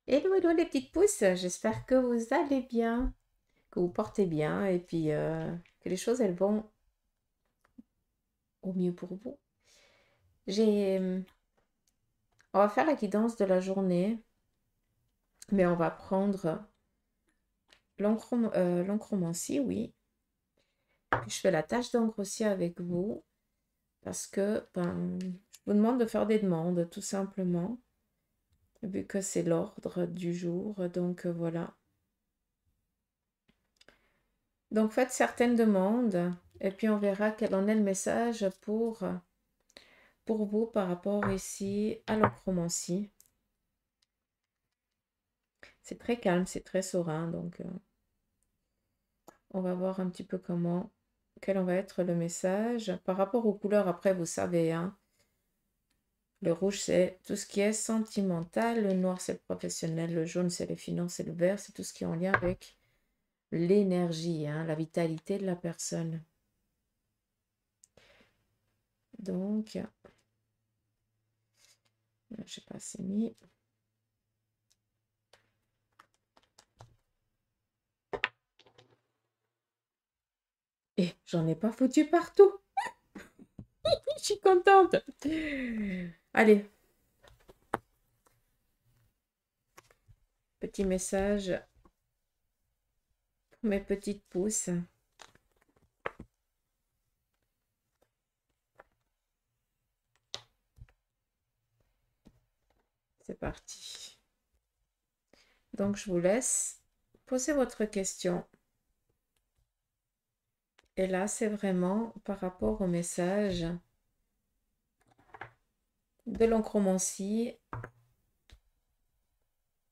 Hello, hello les petites pousses, j'espère que vous allez bien, que vous portez bien et puis que les choses elles vont au mieux pour vous. J'ai, on va faire la guidance de la journée, mais on va prendre l'encromancie, oui. Puis je fais la tâche d'encre aussi avec vous parce que je vous demande de faire des demandes tout simplement, vu que c'est l'ordre du jour. Donc voilà. Donc faites certaines demandes et puis on verra quel en est le message pour vous par rapport ici à l'oncromancie. C'est très calme, c'est très serein, donc on va voir un petit peu quel en va être le message. Par rapport aux couleurs, après, vous savez, hein, le rouge, c'est tout ce qui est sentimental, le noir, c'est le professionnel, le jaune, c'est les finances, et le vert, c'est tout ce qui est en lien avec l'énergie, hein, la vitalité de la personne. Donc, je sais pas, c'est mis. Et j'en ai pas foutu partout. Je suis contente. Allez, petit message pour mes petites pousses. C'est parti. Donc, je vous laisse poser votre question. Et là, c'est vraiment par rapport au message de l'oncromancie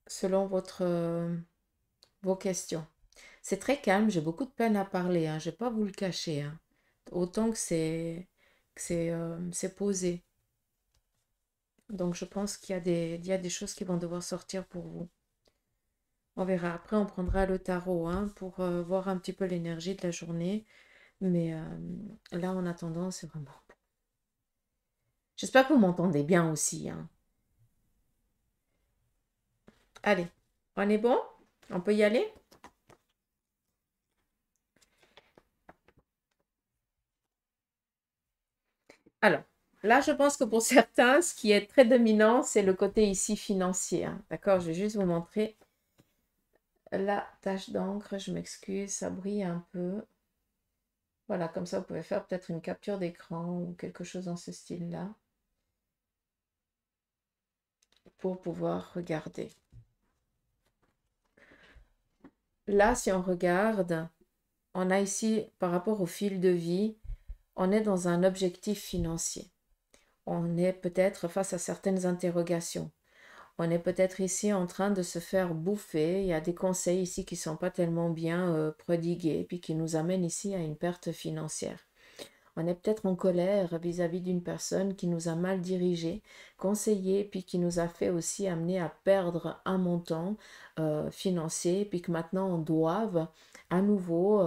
selon vos questions. C'est très calme, j'ai beaucoup de peine à parler, hein, je ne vais pas vous le cacher, hein. Autant que c'est posé. Donc, je pense il y a des choses qui vont devoir sortir pour vous. On verra. Après, on prendra le tarot, hein, pour voir un petit peu l'énergie de la journée. Mais là, en attendant, c'est vraiment... J'espère que vous m'entendez bien aussi, hein. Allez, on est bon? On peut y aller? Alors, là, je pense que pour certains, ce qui est très dominant, c'est le côté ici financier, hein. D'accord? Je vais juste vous montrer la tache d'encre. Je m'excuse, ça brille un peu. Voilà, comme ça, vous pouvez faire peut-être une capture d'écran ou quelque chose dans ce style-là pour pouvoir regarder. Là, si on regarde, on a ici, par rapport au fil de vie, on est dans un objectif financier. On est peut-être face à certaines interrogations. On est peut-être ici en train de se faire bouffer. Il y a des conseils ici qui ne sont pas tellement bien prodigués, puis qui nous amènent ici à une perte financière. On est peut-être en colère vis-à-vis d'une personne qui nous a mal dirigé, conseillé, puis qui nous a fait aussi amener à perdre un montant financier, puis que maintenant on doive à nouveau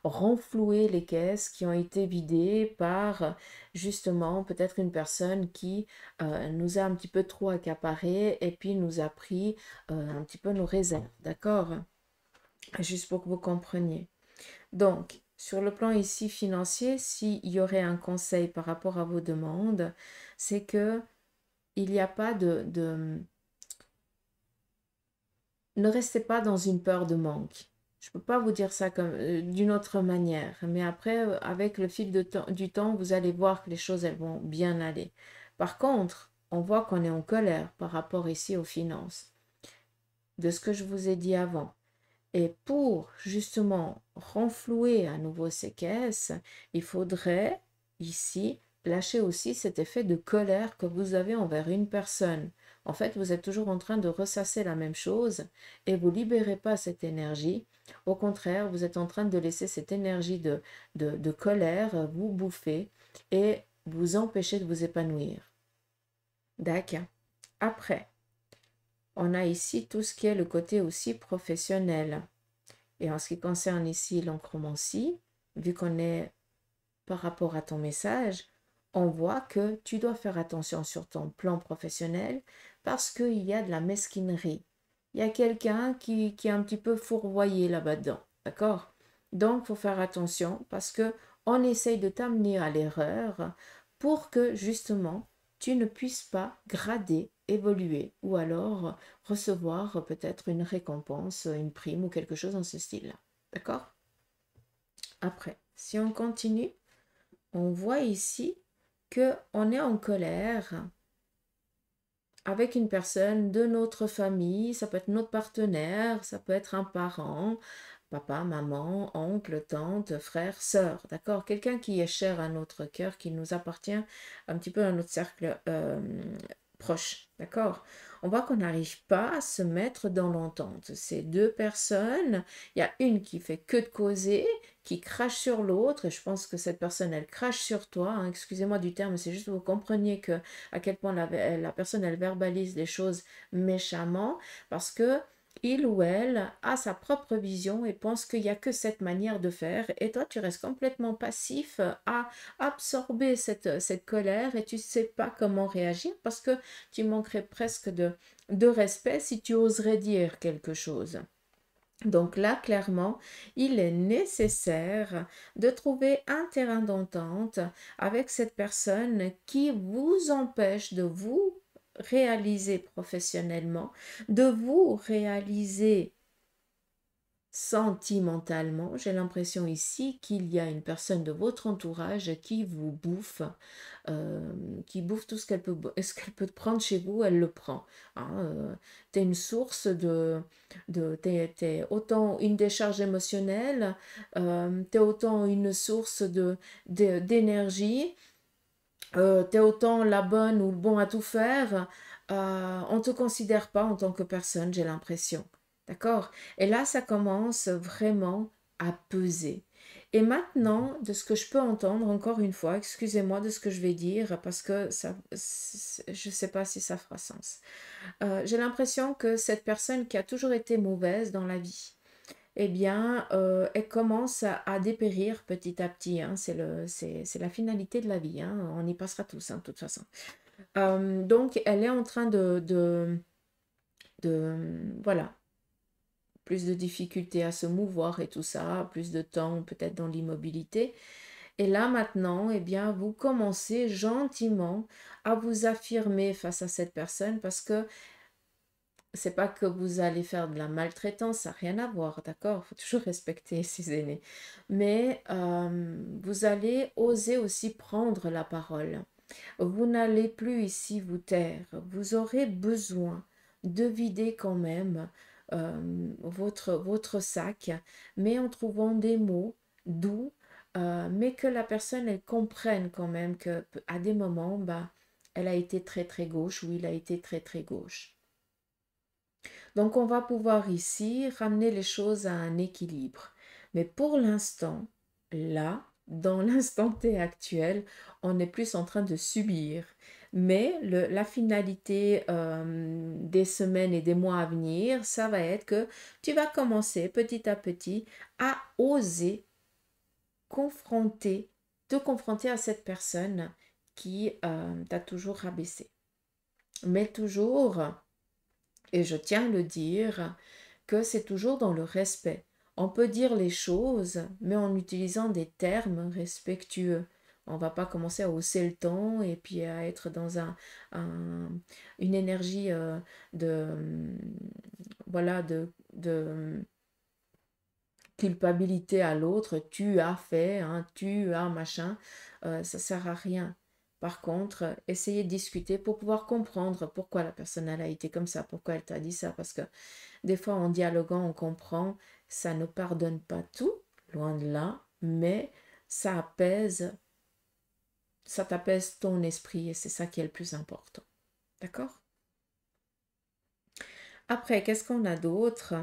renflouer les caisses qui ont été vidées par justement peut-être une personne qui nous a un petit peu trop accaparé et puis nous a pris un petit peu nos réserves, d'accord? Juste pour que vous compreniez. Donc, sur le plan ici financier, s'il y aurait un conseil par rapport à vos demandes, c'est que il n'y a pas ne restez pas dans une peur de manque. Je ne peux pas vous dire ça comme d'une autre manière, mais après, avec le fil du temps, vous allez voir que les choses, elles vont bien aller. Par contre, on voit qu'on est en colère par rapport ici aux finances, de ce que je vous ai dit avant. Et pour justement renflouer à nouveau ces caisses, il faudrait ici lâcher aussi cet effet de colère que vous avez envers une personne. En fait, vous êtes toujours en train de ressasser la même chose et vous libérez pas cette énergie. Au contraire, vous êtes en train de laisser cette énergie de colère vous bouffer et vous empêcher de vous épanouir. D'accord. Après, on a ici tout ce qui est le côté aussi professionnel. Et en ce qui concerne ici l'oncromancie, vu qu'on est par rapport à ton message, on voit que tu dois faire attention sur ton plan professionnel parce qu'il y a de la mesquinerie. il y a quelqu'un qui est un petit peu fourvoyé là-bas-dedans, d'accord? Donc, il faut faire attention parce que on essaye de t'amener à l'erreur pour que justement tu ne puisses pas grader, évoluer ou alors recevoir peut-être une récompense, une prime ou quelque chose dans ce style-là. D'accord? Après, si on continue, on voit ici que on est en colère avec une personne de notre famille, ça peut être notre partenaire, ça peut être un parent, papa, maman, oncle, tante, frère, sœur, d'accord? Quelqu'un qui est cher à notre cœur, qui nous appartient un petit peu à notre cercle proche, d'accord? On voit qu'on n'arrive pas à se mettre dans l'entente. Ces deux personnes, il y a une qui fait que de causer, qui crache sur l'autre, et je pense que cette personne, elle crache sur toi, hein. Excusez-moi du terme, c'est juste que vous compreniez que à quel point la personne, elle verbalise les choses méchamment, parce que il ou elle a sa propre vision et pense qu'il n'y a que cette manière de faire, et toi, tu restes complètement passif à absorber cette colère et tu ne sais pas comment réagir parce que tu manquerais presque de respect si tu oserais dire quelque chose. Donc là, clairement, il est nécessaire de trouver un terrain d'entente avec cette personne qui vous empêche de vous réaliser professionnellement, de vous réaliser sentimentalement. J'ai l'impression ici qu'il y a une personne de votre entourage euh, qui bouffe tout ce qu'elle peut prendre chez vous, elle le prend. Hein, t'es une source t'es autant une décharge émotionnelle, t'es autant une source d'énergie, t'es autant la bonne ou le bon à tout faire. On ne te considère pas en tant que personne, j'ai l'impression. D'accord? Et là, ça commence vraiment à peser. Et maintenant, de ce que je peux entendre, encore une fois, excusez-moi de ce que je vais dire, parce que je ne sais pas si ça fera sens. J'ai l'impression que cette personne qui a toujours été mauvaise dans la vie, eh bien, elle commence à dépérir petit à petit, hein. C'est la finalité de la vie, hein. On y passera tous, hein, de toute façon. Donc, elle est en train voilà, plus de difficultés à se mouvoir et tout ça, plus de temps peut-être dans l'immobilité. Et là maintenant, eh bien, vous commencez gentiment à vous affirmer face à cette personne parce que c'est pas que vous allez faire de la maltraitance, ça n'a rien à voir, d'accord? Il faut toujours respecter ses aînés. Mais vous allez oser aussi prendre la parole. Vous n'allez plus ici vous taire. Vous aurez besoin de vider quand même votre sac, mais en trouvant des mots doux, mais que la personne elle comprenne quand même que à des moments, bah, elle a été très très gauche ou il a été très très gauche. Donc on va pouvoir ici ramener les choses à un équilibre. Mais pour l'instant, là, dans l'instant T actuel, on est plus en train de subir. Mais la finalité des semaines et des mois à venir, ça va être que tu vas commencer petit à petit à oser confronter, te confronter à cette personne qui t'a toujours rabaissé. Mais toujours et je tiens à le dire que c'est toujours dans le respect. On peut dire les choses, mais en utilisant des termes respectueux. On ne va pas commencer à hausser le ton et puis à être dans une énergie de, voilà, de culpabilité à l'autre. Tu as fait, hein, tu as machin. Ça sert à rien. Par contre, essayez de discuter pour pouvoir comprendre pourquoi la personne elle a été comme ça, pourquoi elle t'a dit ça. Parce que des fois, en dialoguant, on comprend, ça ne pardonne pas tout, loin de là, mais ça apaise, ça t'apaise ton esprit et c'est ça qui est le plus important. D'accord? Après, qu'est-ce qu'on a d'autre?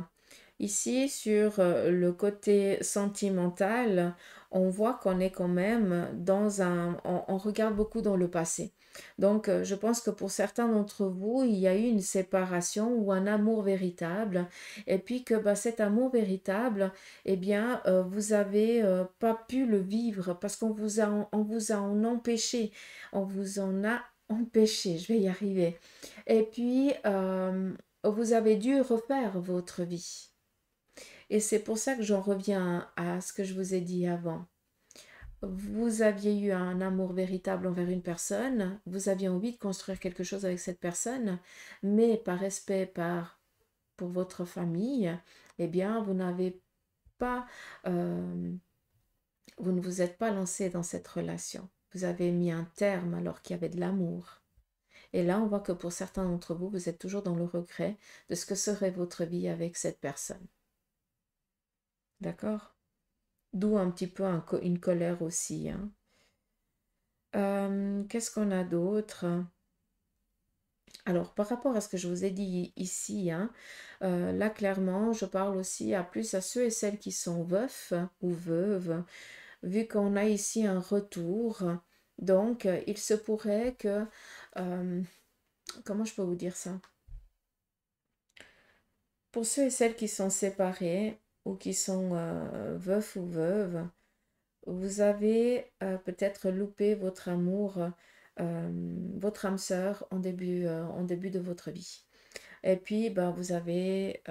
Ici, sur le côté sentimental, on voit qu'on est quand même on regarde beaucoup dans le passé. Donc, je pense que pour certains d'entre vous, il y a eu une séparation ou un amour véritable, et puis que bah, cet amour véritable, eh bien, vous avez pas pu le vivre parce on vous a en empêché, on vous en a empêché, je vais y arriver. Et puis, vous avez dû refaire votre vie. Et c'est pour ça que j'en reviens à ce que je vous ai dit avant. Vous aviez eu un amour véritable envers une personne, vous aviez envie de construire quelque chose avec cette personne, mais par respect pour votre famille, eh bien, pas, euh, vous ne vous êtes pas lancé dans cette relation. Vous avez mis un terme alors qu'il y avait de l'amour. Et là, on voit que pour certains d'entre vous, vous êtes toujours dans le regret de ce que serait votre vie avec cette personne. D'accord? D'où un petit peu une colère aussi. Hein. Qu'est-ce qu'on a d'autre? Alors, par rapport à ce que je vous ai dit ici, hein, là, clairement, je parle aussi plus à ceux et celles qui sont veufs ou veuves, vu qu'on a ici un retour. Donc, il se pourrait que... comment je peux vous dire ça? Pour ceux et celles qui sont séparés ou qui sont veufs ou veuves, vous avez peut-être loupé votre amour, votre âme sœur en début de votre vie. Et puis, ben, vous avez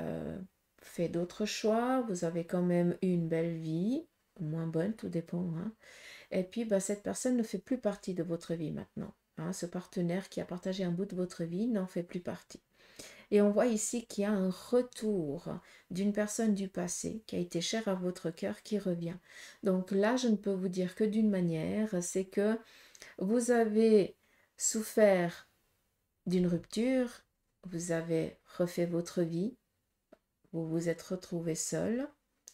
fait d'autres choix, vous avez quand même eu une belle vie, moins bonne, tout dépend. Hein. Et puis, ben, cette personne ne fait plus partie de votre vie maintenant. Hein. Ce partenaire qui a partagé un bout de votre vie n'en fait plus partie. Et on voit ici qu'il y a un retour d'une personne du passé qui a été chère à votre cœur qui revient. Donc là, je ne peux vous dire que d'une manière, c'est que vous avez souffert d'une rupture, vous avez refait votre vie, vous vous êtes retrouvé seul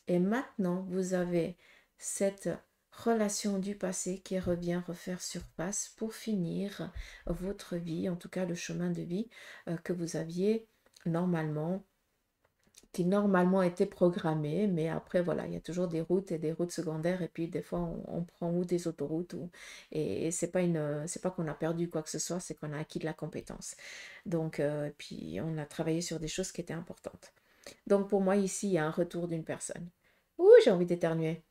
et maintenant vous avez cette relation du passé qui revient refaire surface pour finir votre vie, en tout cas le chemin de vie que vous aviez normalement, qui normalement était programmé, mais après voilà, il y a toujours des routes et des routes secondaires et puis des fois on prend ou des autoroutes et c'est pas qu'on a perdu quoi que ce soit, c'est qu'on a acquis de la compétence. Donc puis on a travaillé sur des choses qui étaient importantes. Donc pour moi ici, il y a un retour d'une personne. Ouh, j'ai envie d'éternuer.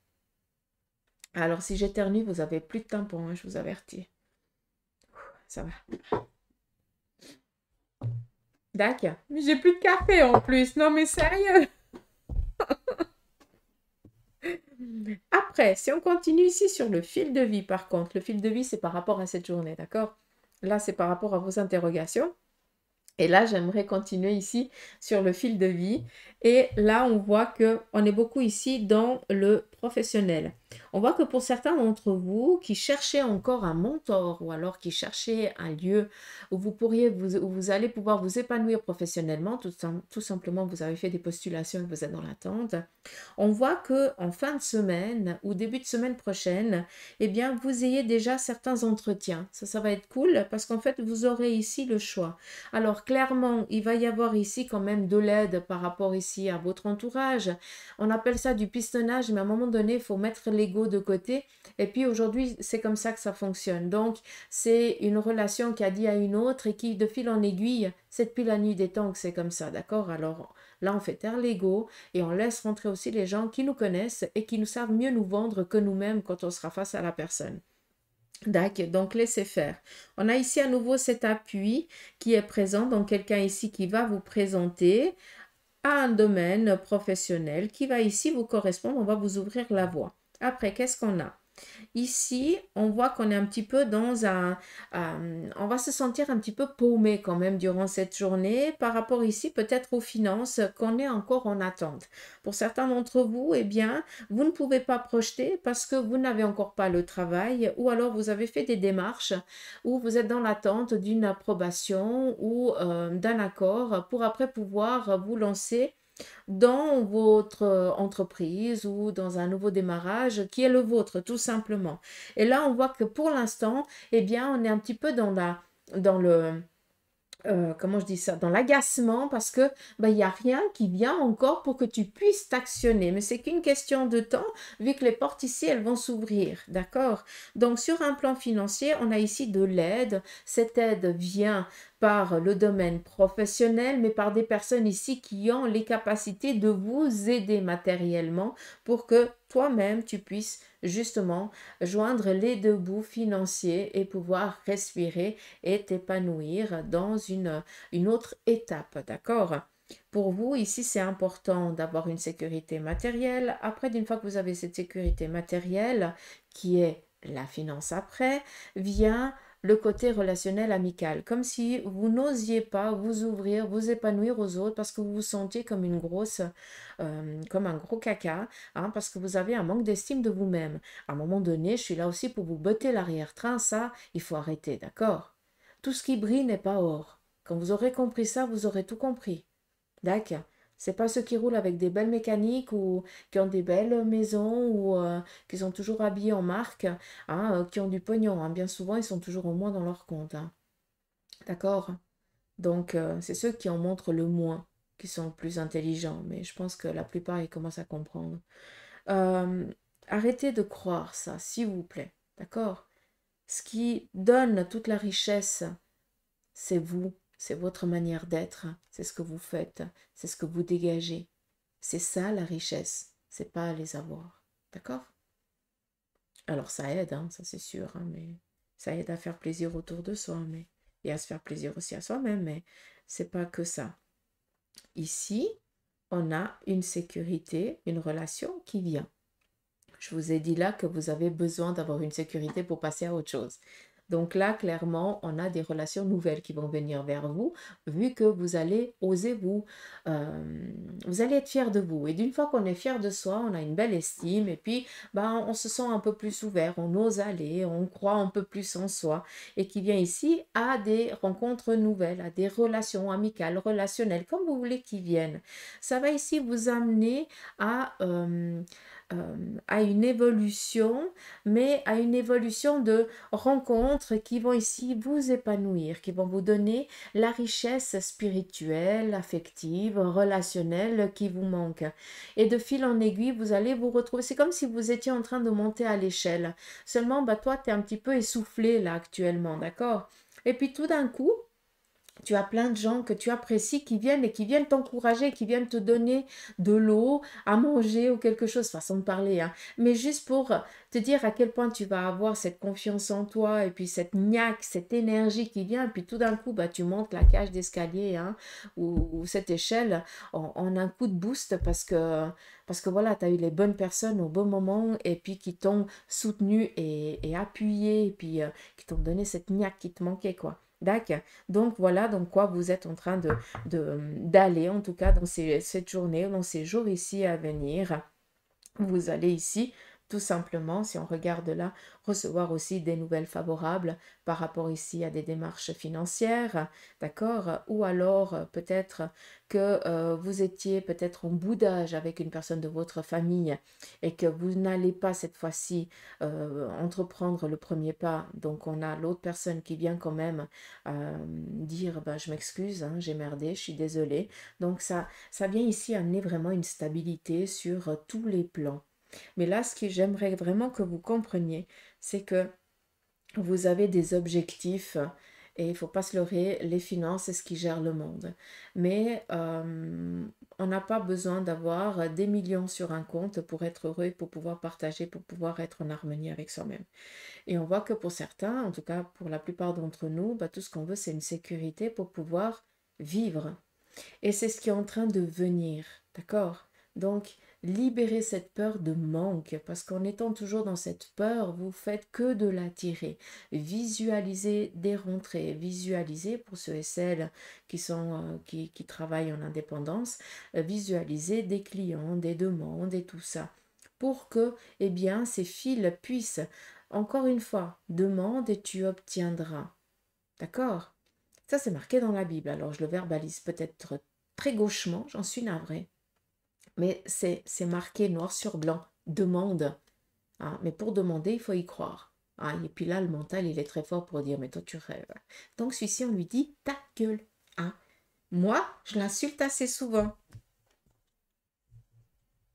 Alors si j'éternue, vous avez plus de tampon, hein, je vous avertis. Ça va. D'accord. Mais j'ai plus de café en plus. Non mais sérieux. Après, si on continue ici sur le fil de vie, par contre, le fil de vie, c'est par rapport à cette journée, d'accord? Là, c'est par rapport à vos interrogations. Et là, j'aimerais continuer ici sur le fil de vie. Et là, on voit que on est beaucoup ici dans le professionnel. On voit que pour certains d'entre vous qui cherchez encore un mentor ou alors qui cherchez un lieu où où vous allez pouvoir vous épanouir professionnellement, tout simplement, vous avez fait des postulations et vous êtes dans l'attente. On voit que en fin de semaine ou début de semaine prochaine, eh bien, vous ayez déjà certains entretiens. Ça va être cool parce qu'en fait, vous aurez ici le choix. Alors, clairement, il va y avoir ici quand même de l'aide par rapport ici à votre entourage. On appelle ça du pistonnage, mais à un moment donné, il faut mettre l'ego de côté. Et puis aujourd'hui, c'est comme ça que ça fonctionne. Donc, c'est une relation qui a dit à une autre et qui, de fil en aiguille, c'est depuis la nuit des temps que c'est comme ça, d'accord? Alors là, on fait taire l'ego et on laisse rentrer aussi les gens qui nous connaissent et qui nous savent mieux nous vendre que nous-mêmes quand on sera face à la personne. D'accord, donc laissez faire. On a ici à nouveau cet appui qui est présent, donc quelqu'un ici qui va vous présenter à un domaine professionnel qui va ici vous correspondre, on va vous ouvrir la voie. Après, qu'est-ce qu'on a? Ici, on voit qu'on est un petit peu on va se sentir un petit peu paumé quand même durant cette journée par rapport ici peut-être aux finances qu'on est encore en attente. Pour certains d'entre vous, eh bien, vous ne pouvez pas projeter parce que vous n'avez encore pas le travail ou alors vous avez fait des démarches ou vous êtes dans l'attente d'une approbation ou d'un accord pour après pouvoir vous lancer dans votre entreprise ou dans un nouveau démarrage qui est le vôtre, tout simplement. Et là, on voit que pour l'instant, eh bien, on est un petit peu dans le, comment je dis ça, dans l'agacement parce que il n'y a rien qui vient encore pour que tu puisses t'actionner. Mais c'est qu'une question de temps, vu que les portes ici, elles vont s'ouvrir, d'accord? Donc, sur un plan financier, on a ici de l'aide. Cette aide vient par le domaine professionnel, mais par des personnes ici qui ont les capacités de vous aider matériellement pour que toi-même, tu puisses justement joindre les deux bouts financiers et pouvoir respirer et t'épanouir dans une autre étape, d'accord? Pour vous, ici, c'est important d'avoir une sécurité matérielle. Après, d'une fois que vous avez cette sécurité matérielle, qui est la finance après, vient le côté relationnel amical, comme si vous n'osiez pas vous ouvrir, vous épanouir aux autres parce que vous vous sentiez comme une grosse, comme un gros caca, hein, parce que vous avez un manque d'estime de vous-même. À un moment donné, je suis là aussi pour vous botter l'arrière-train, ça, il faut arrêter, d'accord? Tout ce qui brille n'est pas or. Quand vous aurez compris ça, vous aurez tout compris. D'accord. C'est pas ceux qui roulent avec des belles mécaniques ou qui ont des belles maisons ou qui sont toujours habillés en marque, hein, qui ont du pognon, hein. Bien souvent, ils sont toujours au moins dans leur compte, hein. D'accord? Donc, c'est ceux qui en montrent le moins qui sont plus intelligents. Mais je pense que la plupart, ils commencent à comprendre. Euh, Arrêtez de croire ça, s'il vous plaît. D'accord? Ce qui donne toute la richesse, c'est vous, c'est votre manière d'être, c'est ce que vous faites, c'est ce que vous dégagez. C'est ça la richesse, c'est pas les avoirs. D'accord? Alors ça aide, hein, ça c'est sûr, hein, mais ça aide à faire plaisir autour de soi, mais et à se faire plaisir aussi à soi-même, mais c'est pas que ça. Ici, on a une sécurité, une relation qui vient. Je vous ai dit là que vous avez besoin d'avoir une sécurité pour passer à autre chose. Donc là, clairement, on a des relations nouvelles qui vont venir vers vous, vu que vous allez oser vous allez être fier de vous. Et d'une fois qu'on est fier de soi, on a une belle estime, et puis ben, on se sent un peu plus ouvert, on ose aller, on croit un peu plus en soi, et qui vient ici à des rencontres nouvelles, à des relations amicales, relationnelles, comme vous voulez qu'ils viennent. Ça va ici vous amener à une évolution, mais à une évolution de rencontres qui vont ici vous épanouir, qui vont vous donner la richesse spirituelle, affective, relationnelle qui vous manque. Et de fil en aiguille, vous allez vous retrouver. C'est comme si vous étiez en train de monter à l'échelle. Seulement, bah, toi, tu es un petit peu essoufflé là actuellement, d'accord? Et puis tout d'un coup, tu as plein de gens que tu apprécies qui viennent et qui viennent t'encourager, qui viennent te donner de l'eau à manger ou quelque chose, façon de parler, hein. Mais juste pour te dire à quel point tu vas avoir cette confiance en toi et puis cette niaque, cette énergie qui vient, et puis tout d'un coup, bah, tu montes la cage d'escalier, hein, ou cette échelle en un coup de boost parce que voilà, tu as eu les bonnes personnes au bon moment et puis qui t'ont soutenu et appuyé et puis qui t'ont donné cette niaque qui te manquait, quoi. D'accord. Donc voilà donc quoi vous êtes en train d'aller, en tout cas dans cette journée, dans ces jours ici à venir. Vous allez ici, tout simplement, si on regarde là, recevoir aussi des nouvelles favorables par rapport ici à des démarches financières, d'accord? Ou alors peut-être que vous étiez peut-être en boudage avec une personne de votre famille et que vous n'allez pas cette fois-ci entreprendre le premier pas. Donc on a l'autre personne qui vient quand même dire bah, je m'excuse, hein, j'ai merdé, je suis désolée. Donc ça vient ici amener vraiment une stabilité sur tous les plans. Mais là, ce que j'aimerais vraiment que vous compreniez, c'est que vous avez des objectifs et il ne faut pas se leurrer, les finances, c'est ce qui gère le monde. Mais on n'a pas besoin d'avoir des millions sur un compte pour être heureux, pour pouvoir partager, pour pouvoir être en harmonie avec soi-même. Et on voit que pour certains, en tout cas pour la plupart d'entre nous, bah, tout ce qu'on veut, c'est une sécurité pour pouvoir vivre. Et c'est ce qui est en train de venir, d'accord? Donc, libérez cette peur de manque, parce qu'en étant toujours dans cette peur, vous faites que de l'attirer. Visualisez des rentrées, visualisez pour ceux et celles qui travaillent en indépendance, visualisez des clients, des demandes et tout ça, pour que, eh bien, ces fils puissent, encore une fois, demande et tu obtiendras. D'accord? Ça, c'est marqué dans la Bible. Alors, je le verbalise peut-être très gauchement, j'en suis navrée. Mais c'est marqué noir sur blanc. Demande. Hein. Mais pour demander, il faut y croire. Hein. Et puis là, le mental, il est très fort pour dire, mais toi, tu rêves. Donc, celui-ci, on lui dit, ta gueule. Hein. Moi, je l'insulte assez souvent.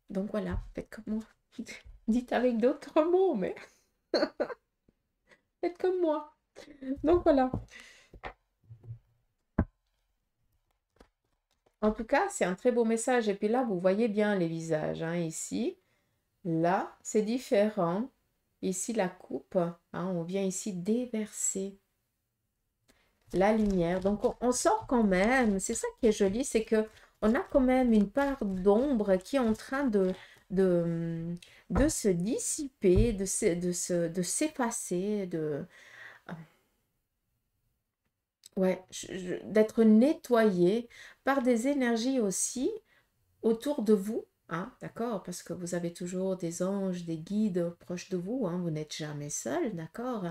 Donc, voilà, faites comme moi. Dites avec d'autres mots, mais faites comme moi. Donc, voilà. En tout cas, c'est un très beau message. Et puis là, vous voyez bien les visages, hein, ici. Là, c'est différent. Ici, la coupe, hein, on vient ici déverser la lumière. Donc, on sort quand même. C'est ça qui est joli, c'est que on a quand même une part d'ombre qui est en train de se dissiper, de s'effacer, ouais, d'être nettoyé par des énergies aussi autour de vous, hein, d'accord? Parce que vous avez toujours des anges, des guides proches de vous, hein, vous n'êtes jamais seul, d'accord?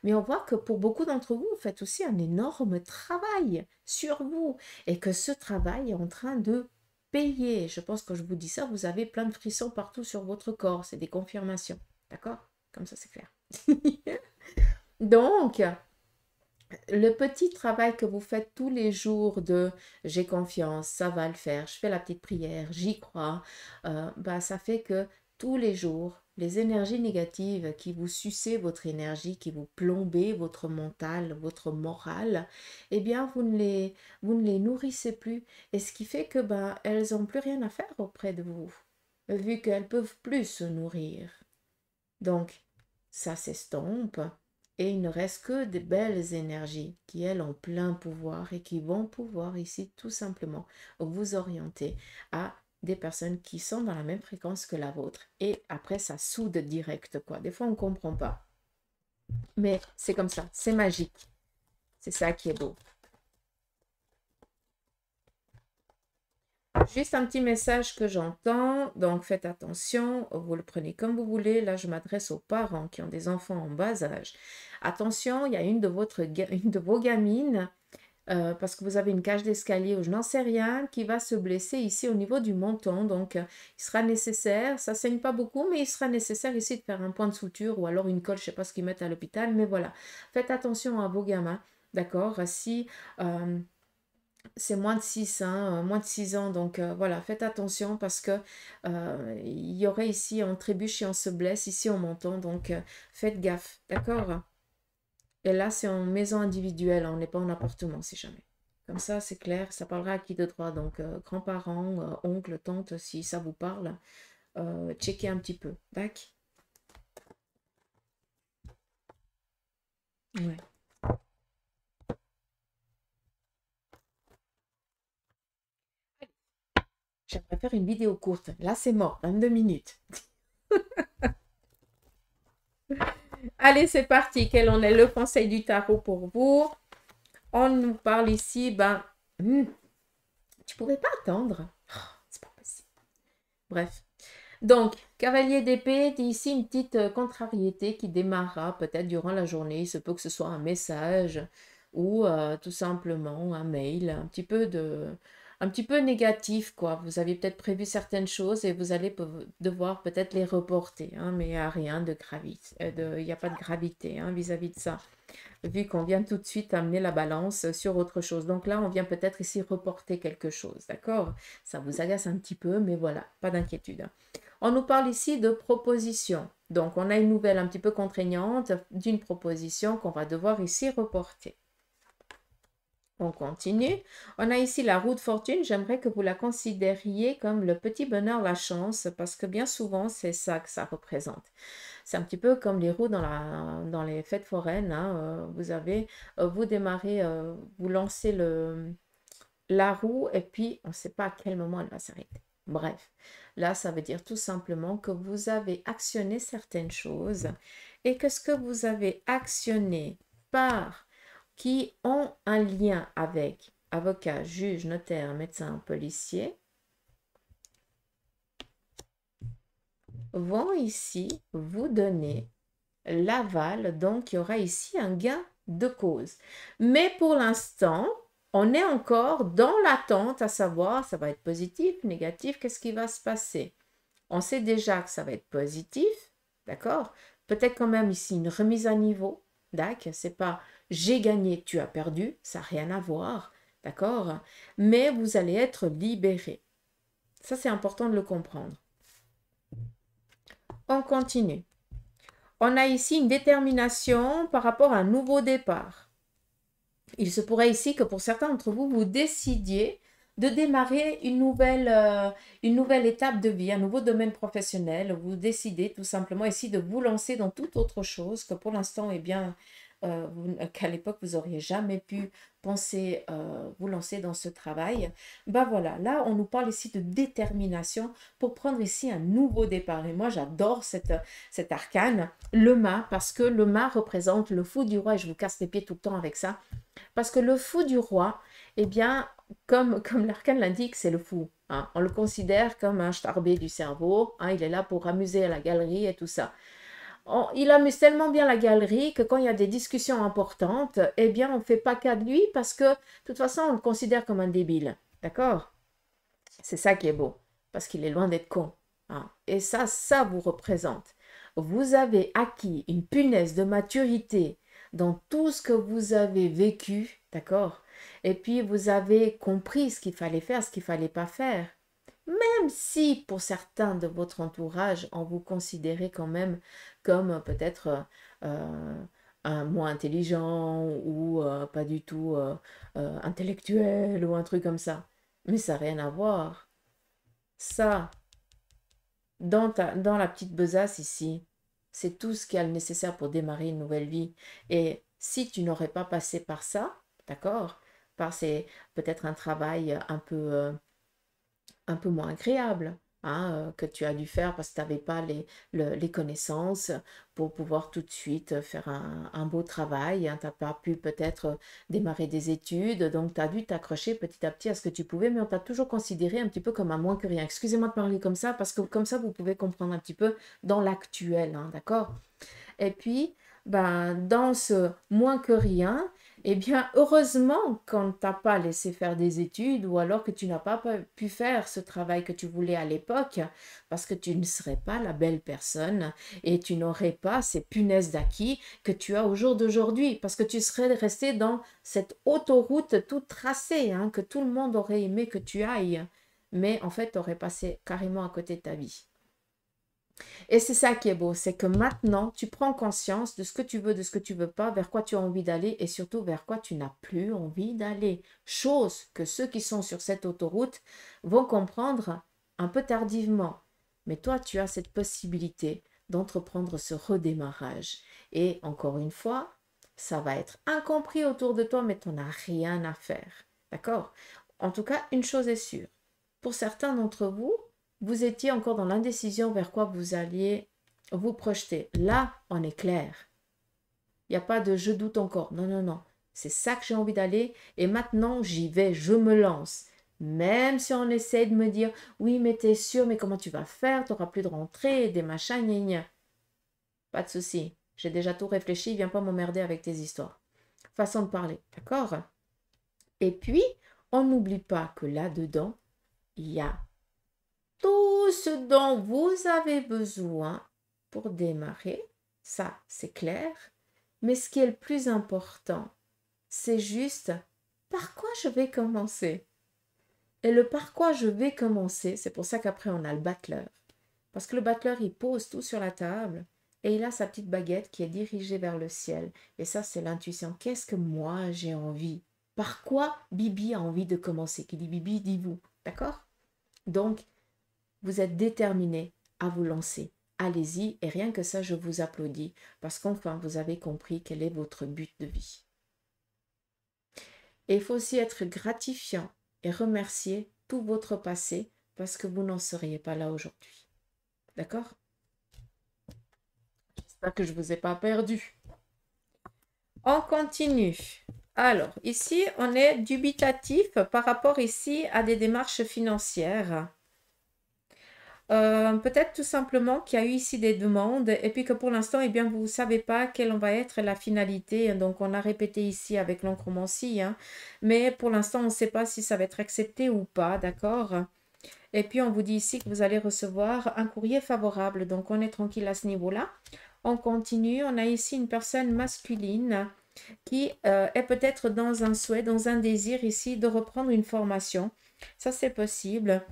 Mais on voit que pour beaucoup d'entre vous, vous faites aussi un énorme travail sur vous et que ce travail est en train de payer. Je pense que quand je vous dis ça, vous avez plein de frissons partout sur votre corps. C'est des confirmations, d'accord? Comme ça, c'est clair. Donc, le petit travail que vous faites tous les jours de j'ai confiance, ça va le faire, je fais la petite prière, j'y crois, bah, ça fait que tous les jours, les énergies négatives qui vous sucent votre énergie, qui vous plombez votre mental, votre morale, eh bien, vous ne les nourrissez plus. Et ce qui fait que bah, elles n'ont plus rien à faire auprès de vous, vu qu'elles peuvent plus se nourrir. Donc, ça s'estompe et il ne reste que des belles énergies qui, elles, ont plein pouvoir et qui vont pouvoir ici tout simplement vous orienter à des personnes qui sont dans la même fréquence que la vôtre. Et après, ça soude direct, quoi. Des fois, on ne comprend pas. Mais c'est comme ça, c'est magique. C'est ça qui est beau. Juste un petit message que j'entends, donc faites attention, vous le prenez comme vous voulez. Là, je m'adresse aux parents qui ont des enfants en bas âge. Attention, il y a une de vos gamines, parce que vous avez une cage d'escalier ou je n'en sais rien, qui va se blesser ici au niveau du menton. Donc, il sera nécessaire, ça saigne pas beaucoup, mais il sera nécessaire ici de faire un point de suture ou alors une colle, je ne sais pas ce qu'ils mettent à l'hôpital, mais voilà. Faites attention à vos gamins, d'accord? Si... c'est moins de 6, hein, moins de 6 ans, donc voilà, faites attention parce que il y aurait ici, on trébuche et on se blesse, ici on m'entend, donc faites gaffe, d'accord? Et là, c'est en maison individuelle, on n'est pas en appartement, si jamais. Comme ça, c'est clair, ça parlera à qui de droit, donc grands-parents, oncles, tantes, si ça vous parle, checkez un petit peu, d'accord? Ouais. J'aimerais faire une vidéo courte, là c'est mort, 22 minutes. Allez, c'est parti. Quel en est le conseil du tarot pour vous? On nous parle ici, ben, tu pouvais pas attendre. Oh, c'est pas possible. Bref. Donc, cavalier d'épée, ici une petite contrariété qui démarrera peut-être durant la journée. Il se peut que ce soit un message ou tout simplement un mail, un petit peu négatif, quoi. Vous avez peut-être prévu certaines choses et vous allez devoir peut-être les reporter, hein, mais il n'y a rien de gravité, il n'y a pas de gravité, hein, vis-à-vis de ça, vu qu'on vient tout de suite amener la balance sur autre chose. Donc là, on vient peut-être ici reporter quelque chose, d'accord? Ça vous agace un petit peu, mais voilà, pas d'inquiétude, hein. On nous parle ici de proposition. Donc, on a une nouvelle un petit peu contraignante d'une proposition qu'on va devoir ici reporter. On continue. On a ici la roue de fortune. J'aimerais que vous la considériez comme le petit bonheur, la chance, parce que bien souvent, c'est ça que ça représente. C'est un petit peu comme les roues dans les fêtes foraines, hein. Vous démarrez, vous lancez la roue et puis on ne sait pas à quel moment elle va s'arrêter. Bref, là, ça veut dire tout simplement que vous avez actionné certaines choses et que ce que vous avez actionné qui ont un lien avec avocat, juge, notaire, médecin, policier, vont ici vous donner l'aval. Donc, il y aura ici un gain de cause. Mais pour l'instant, on est encore dans l'attente à savoir, ça va être positif, négatif, qu'est-ce qui va se passer? On sait déjà que ça va être positif, d'accord? Peut-être quand même ici une remise à niveau, d'accord? C'est pas j'ai gagné, tu as perdu, ça n'a rien à voir, d'accord? Mais vous allez être libéré. Ça, c'est important de le comprendre. On continue. On a ici une détermination par rapport à un nouveau départ. Il se pourrait ici que pour certains d'entre vous, vous décidiez de démarrer une nouvelle étape de vie, un nouveau domaine professionnel. Vous décidez tout simplement ici de vous lancer dans toute autre chose que pour l'instant, eh bien, qu'à l'époque, vous n'auriez jamais pu penser vous lancer dans ce travail. Bah voilà, là, on nous parle ici de détermination pour prendre ici un nouveau départ. Et moi, j'adore cet arcane, le mât, parce que le mât représente le fou du roi, et je vous casse les pieds tout le temps avec ça, parce que le fou du roi, eh bien, comme l'arcane l'indique, c'est le fou. Hein. On le considère comme un starbé du cerveau. Hein. Il est là pour amuser à la galerie et tout ça. Il amuse tellement bien la galerie que quand il y a des discussions importantes, eh bien, on ne fait pas cas de lui parce que, de toute façon, on le considère comme un débile. D'accord? C'est ça qui est beau, parce qu'il est loin d'être con. Hein. Et ça vous représente. Vous avez acquis une punaise de maturité dans tout ce que vous avez vécu, d'accord? Et puis vous avez compris ce qu'il fallait faire, ce qu'il fallait pas faire. Même si pour certains de votre entourage, on vous considérait quand même comme peut-être un moins intelligent ou pas du tout intellectuel ou un truc comme ça. Mais ça n'a rien à voir. Ça, dans la petite besace ici, c'est tout ce qu'il y a le nécessaire pour démarrer une nouvelle vie. Et si tu n'aurais pas passé par ça, d'accord, peut-être un travail un peu moins agréable, hein, que tu as dû faire parce que tu n'avais pas les connaissances pour pouvoir tout de suite faire un beau travail. Hein, tu n'as pas pu peut-être démarrer des études, donc tu as dû t'accrocher petit à petit à ce que tu pouvais, mais on t'a toujours considéré un petit peu comme un moins que rien. Excusez-moi de parler comme ça, parce que comme ça, vous pouvez comprendre un petit peu dans l'actuel, hein, d'accord? Et puis, ben, dans ce moins que rien, eh bien, heureusement qu'on ne t'a pas laissé faire des études ou alors que tu n'as pas pu faire ce travail que tu voulais à l'époque parce que tu ne serais pas la belle personne et tu n'aurais pas ces punaises d'acquis que tu as au jour d'aujourd'hui parce que tu serais resté dans cette autoroute toute tracée hein, que tout le monde aurait aimé que tu ailles. Mais en fait, tu aurais passé carrément à côté de ta vie. Et c'est ça qui est beau, c'est que maintenant, tu prends conscience de ce que tu veux, de ce que tu veux pas, vers quoi tu as envie d'aller et surtout vers quoi tu n'as plus envie d'aller. Chose que ceux qui sont sur cette autoroute vont comprendre un peu tardivement. Mais toi, tu as cette possibilité d'entreprendre ce redémarrage. Et encore une fois, ça va être incompris autour de toi, mais tu n'en as rien à faire. D'accord? En tout cas, une chose est sûre. Pour certains d'entre vous, vous étiez encore dans l'indécision vers quoi vous alliez vous projeter. Là, on est clair. Il n'y a pas de je doute encore. Non, non, non. C'est ça que j'ai envie d'aller et maintenant j'y vais, je me lance. Même si on essaie de me dire oui, mais t'es sûr, mais comment tu vas faire? Tu n'auras plus de rentrée, des machins, gna gna. Pas de souci. J'ai déjà tout réfléchi, viens pas m'emmerder avec tes histoires. Façon de parler, d'accord? Et puis, on n'oublie pas que là-dedans, il y a tout ce dont vous avez besoin pour démarrer, ça c'est clair, mais ce qui est le plus important, c'est juste par quoi je vais commencer. Et le par quoi je vais commencer, c'est pour ça qu'après on a le battleur. Parce que le battleur, il pose tout sur la table et il a sa petite baguette qui est dirigée vers le ciel. Et ça, c'est l'intuition. Qu'est-ce que moi j'ai envie? Par quoi Bibi a envie de commencer? Qui dit Bibi, dit vous. D'accord? Donc, vous êtes déterminé à vous lancer. Allez-y et rien que ça, je vous applaudis parce qu'enfin, vous avez compris quel est votre but de vie. Et il faut aussi être gratifiant et remercier tout votre passé parce que vous n'en seriez pas là aujourd'hui. D'accord? J'espère que je ne vous ai pas perdu. On continue. Alors, ici, on est dubitatif par rapport ici à des démarches financières. Peut-être tout simplement qu'il y a eu ici des demandes et puis que pour l'instant, eh bien, vous ne savez pas quelle va être la finalité. Donc, on a répété ici avec l'oncromancie, hein, mais pour l'instant, on ne sait pas si ça va être accepté ou pas, d'accord? Et puis, on vous dit ici que vous allez recevoir un courrier favorable. Donc, on est tranquille à ce niveau-là. On continue. On a ici une personne masculine qui est peut-être dans un souhait, dans un désir ici de reprendre une formation. Ça, c'est possible.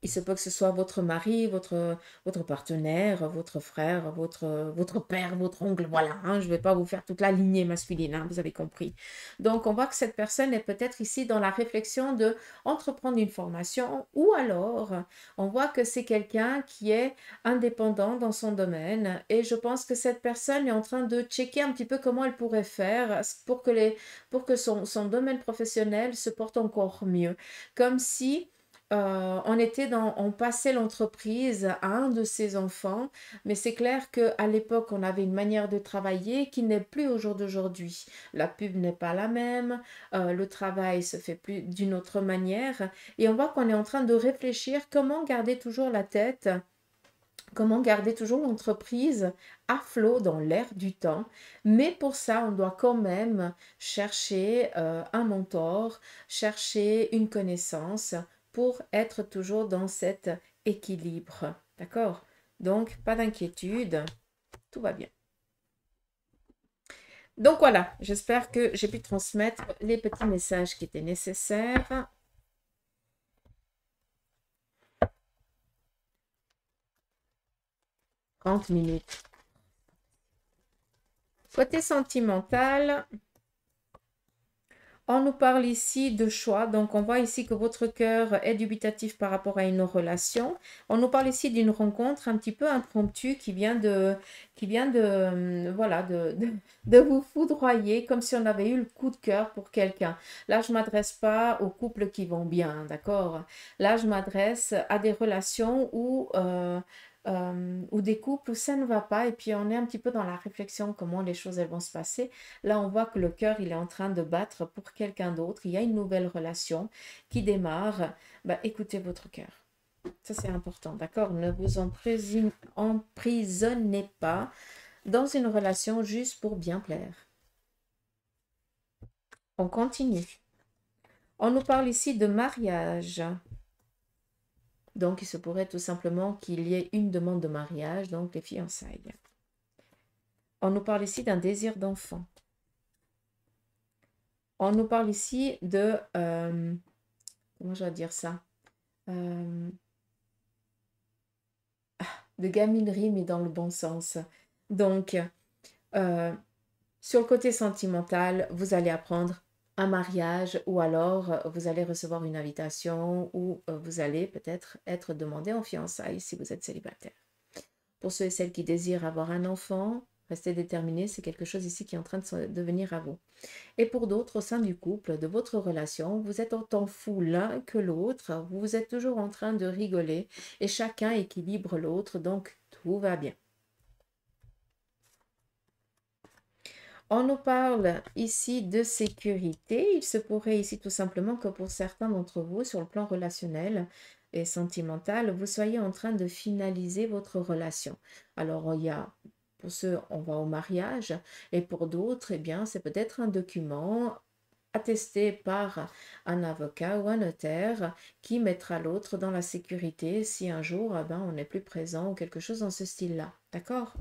Il se peut que ce soit votre mari, votre partenaire, votre frère, votre père, votre oncle, voilà, hein, je ne vais pas vous faire toute la lignée masculine, hein, vous avez compris. Donc, on voit que cette personne est peut-être ici dans la réflexion de entreprendre une formation ou alors, on voit que c'est quelqu'un qui est indépendant dans son domaine et je pense que cette personne est en train de checker un petit peu comment elle pourrait faire pour que son domaine professionnel se porte encore mieux. Comme si on passait l'entreprise à un de ses enfants, mais c'est clair qu'à l'époque, on avait une manière de travailler qui n'est plus au jour d'aujourd'hui. La pub n'est pas la même, le travail se fait plus d'une autre manière, et on voit qu'on est en train de réfléchir comment garder toujours la tête, comment garder toujours l'entreprise à flot dans l'air du temps. Mais pour ça, on doit quand même chercher un mentor, chercher une connaissance pour être toujours dans cet équilibre. D'accord? Donc, pas d'inquiétude, tout va bien. Donc voilà, j'espère que j'ai pu transmettre les petits messages qui étaient nécessaires. 30 minutes. Côté sentimental, on nous parle ici de choix, donc on voit ici que votre cœur est dubitatif par rapport à une relation. On nous parle ici d'une rencontre un petit peu impromptue voilà, de vous foudroyer comme si on avait eu le coup de cœur pour quelqu'un. Là, je ne m'adresse pas aux couples qui vont bien, d'accord? Là, je m'adresse à des relations ou des couples où ça ne va pas et puis on est un petit peu dans la réflexion comment les choses elles vont se passer. Là, on voit que le cœur, il est en train de battre pour quelqu'un d'autre. Il y a une nouvelle relation qui démarre. Bah, écoutez votre cœur. Ça, c'est important, d'accord? Ne vous emprisonnez pas dans une relation juste pour bien plaire. On continue. On nous parle ici de mariage. Donc, il se pourrait tout simplement qu'il y ait une demande de mariage, donc les fiançailles. On nous parle ici d'un désir d'enfant. On nous parle ici de... comment je vais dire ça? De gaminerie, mais dans le bon sens. Donc, sur le côté sentimental, vous allez apprendre un mariage ou alors vous allez recevoir une invitation ou vous allez peut-être être demandé en fiançailles si vous êtes célibataire. Pour ceux et celles qui désirent avoir un enfant, restez déterminés, c'est quelque chose ici qui est en train de venir à vous. Et pour d'autres, au sein du couple, de votre relation, vous êtes autant fou l'un que l'autre, vous êtes toujours en train de rigoler et chacun équilibre l'autre, donc tout va bien. On nous parle ici de sécurité. Il se pourrait ici tout simplement que pour certains d'entre vous, sur le plan relationnel et sentimental, vous soyez en train de finaliser votre relation. Alors, il y a, pour ceux, on va au mariage, et pour d'autres, eh bien, c'est peut-être un document attesté par un avocat ou un notaire qui mettra l'autre dans la sécurité si un jour, ben, on n'est plus présent ou quelque chose dans ce style-là. D'accord?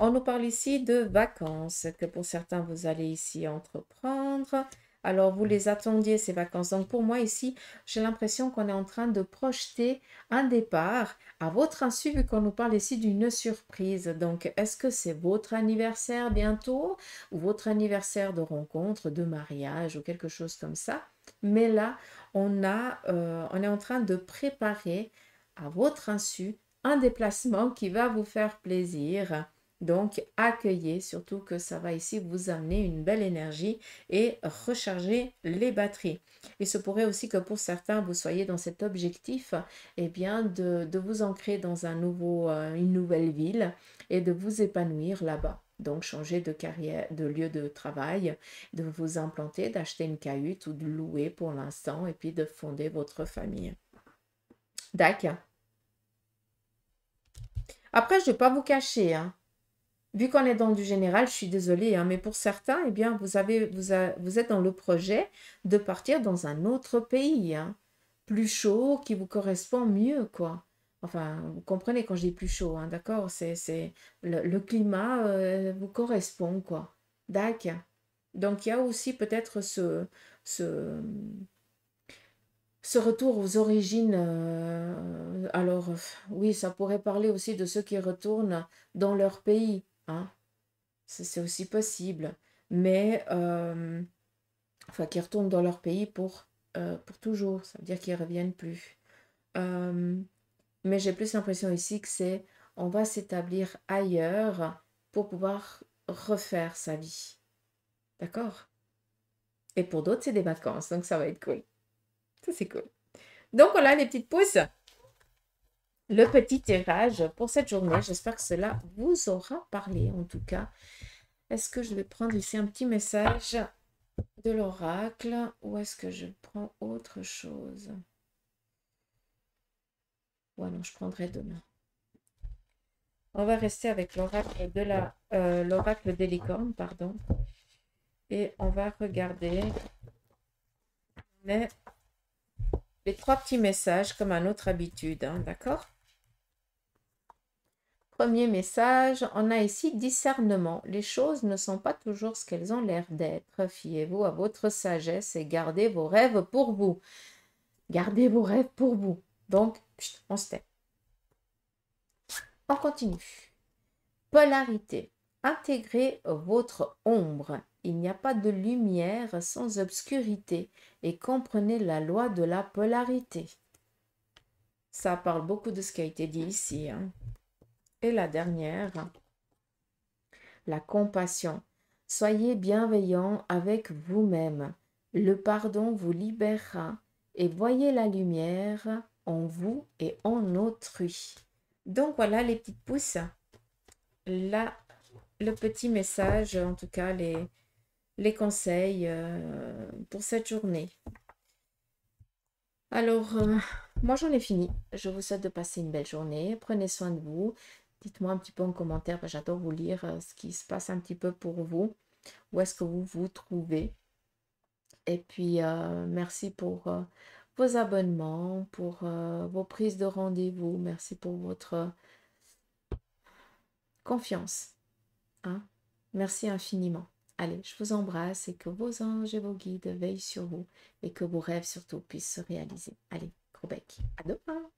On nous parle ici de vacances que pour certains, vous allez ici entreprendre. Alors, vous les attendiez, ces vacances. Donc, pour moi, ici, j'ai l'impression qu'on est en train de projeter un départ à votre insu, vu qu'on nous parle ici d'une surprise. Donc, est-ce que c'est votre anniversaire bientôt ou votre anniversaire de rencontre, de mariage ou quelque chose comme ça? Mais là, on est en train de préparer à votre insu un déplacement qui va vous faire plaisir. Donc, accueillez, surtout que ça va ici vous amener une belle énergie et recharger les batteries. Il se pourrait aussi que pour certains, vous soyez dans cet objectif, eh bien, de vous ancrer dans une nouvelle ville et de vous épanouir là-bas. Donc, changer de carrière, de lieu de travail, de vous implanter, d'acheter une cahute ou de louer pour l'instant et puis de fonder votre famille. D'accord. Après, je ne vais pas vous cacher, hein. Vu qu'on est dans du général, je suis désolée, hein, mais pour certains, eh bien, vous êtes dans le projet de partir dans un autre pays, hein, plus chaud, qui vous correspond mieux, quoi. Enfin, vous comprenez quand je dis plus chaud, hein, d'accord? C'est le climat vous correspond, quoi. D'accord. Donc, il y a aussi peut-être ce, ce retour aux origines, alors oui, ça pourrait parler aussi de ceux qui retournent dans leur pays, hein. C'est aussi possible, mais enfin qui retournent dans leur pays pour toujours, ça veut dire qu'ils ne reviennent plus. Mais j'ai plus l'impression ici que c'est on va s'établir ailleurs pour pouvoir refaire sa vie. D'accord? Et pour d'autres, c'est des vacances, donc ça va être cool. Ça, c'est cool. Donc voilà les petites pousses. Le petit tirage pour cette journée. J'espère que cela vous aura parlé en tout cas. Est-ce que je vais prendre ici un petit message de l'oracle ou est-ce que je prends autre chose? Ouais, non, je prendrai demain. On va rester avec l'oracle de l'oracle des licornes, pardon. Et on va regarder les 3 petits messages comme à notre habitude, hein, d'accord? Premier message, on a ici discernement. Les choses ne sont pas toujours ce qu'elles ont l'air d'être. Fiez-vous à votre sagesse et gardez vos rêves pour vous. Gardez vos rêves pour vous. Donc, on se tait. On continue. Polarité. Intégrez votre ombre. Il n'y a pas de lumière sans obscurité et comprenez la loi de la polarité. Ça parle beaucoup de ce qui a été dit ici, hein. Et la dernière, la compassion. Soyez bienveillant avec vous-même. Le pardon vous libérera et voyez la lumière en vous et en autrui. Donc voilà les petites pousses. Là, le petit message, en tout cas les conseils pour cette journée. Alors, moi j'en ai fini. Je vous souhaite de passer une belle journée. Prenez soin de vous. Dites-moi un petit peu en commentaire, j'adore vous lire ce qui se passe un petit peu pour vous. Où est-ce que vous vous trouvez? Et puis, merci pour vos abonnements, pour vos prises de rendez-vous. Merci pour votre confiance, hein? Merci infiniment. Allez, je vous embrasse et que vos anges et vos guides veillent sur vous et que vos rêves surtout puissent se réaliser. Allez, gros bec. À demain!